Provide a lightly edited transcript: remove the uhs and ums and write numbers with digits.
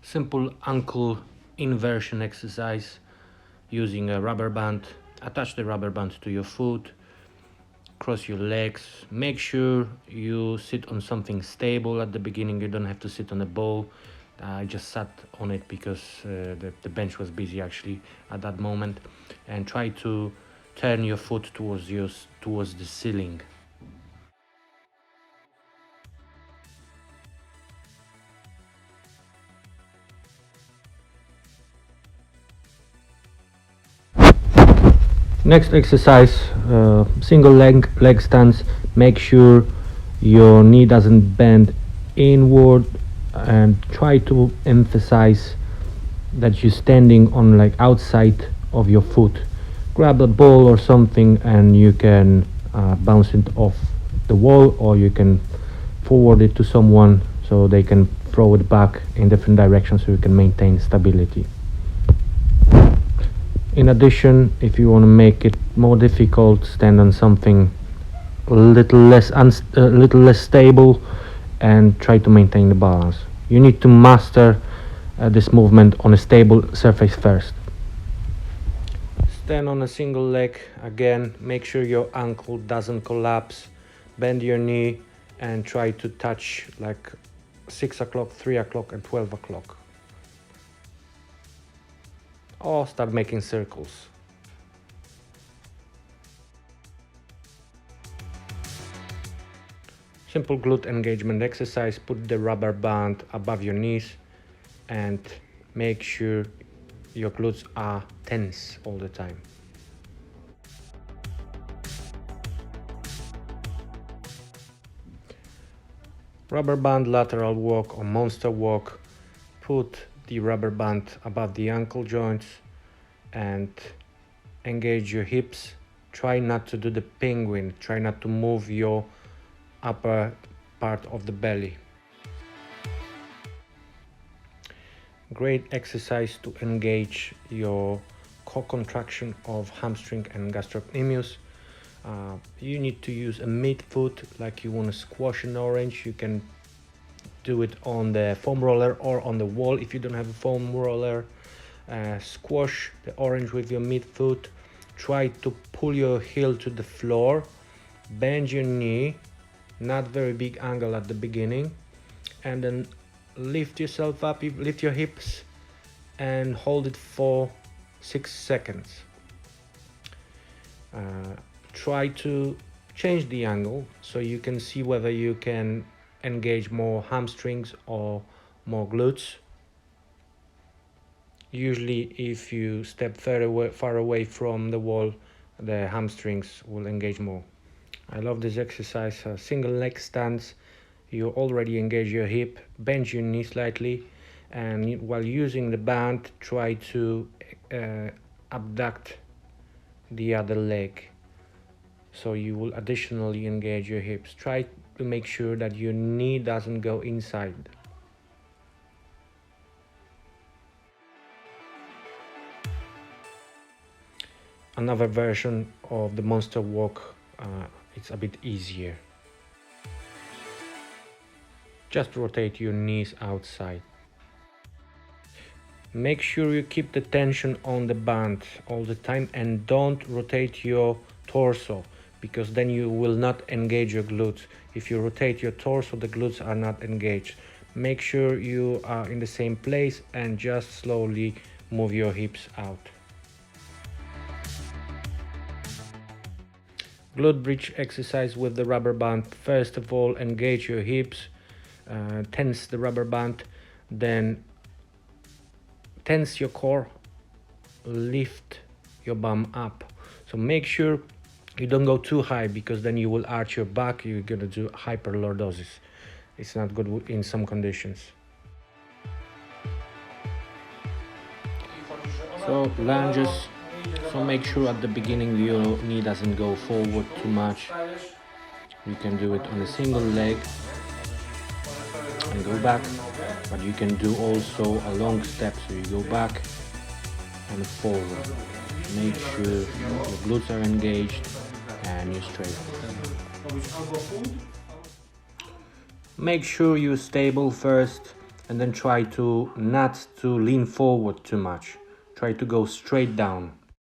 Simple ankle inversion exercise using a rubber band. Attach the rubber band to your foot, cross your legs. Make sure you sit on something stable at the beginning. You don't have to sit on a ball. I just sat on it because the bench was busy actually at that moment. And try to turn your foot towards the ceiling. Next exercise, single leg stance. Make sure your knee doesn't bend inward, and try to emphasize that you're standing on like outside of your foot. Grab a ball or something and you can bounce it off the wall, or you can forward it to someone so they can throw it back in different directions so you can maintain stability. In addition, if you want to make it more difficult, stand on something a little less stable and try to maintain the balance. You need to master this movement on a stable surface first. Stand on a single leg again. Make sure your ankle doesn't collapse. Bend your knee and try to touch like 6 o'clock, 3 o'clock and 12 o'clock. Or start making circles. Simple glute engagement exercise. Put the rubber band above your knees and make sure your glutes are tense all the time. Rubber band lateral walk or monster walk. Put the rubber band above the ankle joints and engage your hips. Try not to do the penguin. Try not to move your upper part of the belly. Great exercise to engage your core contraction of hamstring and gastrocnemius. You need to use a midfoot, like you want to squash an orange. You can do it on the foam roller or on the wall if you don't have a foam roller. Squash the orange with your midfoot. Try to pull your heel to the floor. Bend your knee, not very big angle at the beginning, and then lift yourself up, lift your hips and hold it for 6 seconds. Try to change the angle so you can see whether you can engage more hamstrings or more glutes. Usually if you step far away from the wall, the hamstrings will engage more. I love this exercise. Single leg stance. You already engage your hip, bend your knee slightly, and while using the band, try to abduct the other leg. So you will additionally engage your hips. Try to make sure that your knee doesn't go inside. Another version of the monster walk, it's a bit easier. Just rotate your knees outside. Make sure you keep the tension on the band all the time and don't rotate your torso, because then you will not engage your glutes. If you rotate your torso, the glutes are not engaged. Make sure you are in the same place and just slowly move your hips out. Glute bridge exercise with the rubber band. First of all, engage your hips, tense the rubber band, then tense your core, lift your bum up. So make sure you don't go too high, because then you will arch your back. You're gonna do hyperlordosis. It's not good in some conditions. So lunges. So make sure at the beginning your knee doesn't go forward too much. You can do it on a single leg and go back, but you can do also a long step, so you go back and forward. Make sure your glutes are engaged and you're straight. Make sure you're stable first. and then try to not to lean forward too much. Try to go straight down.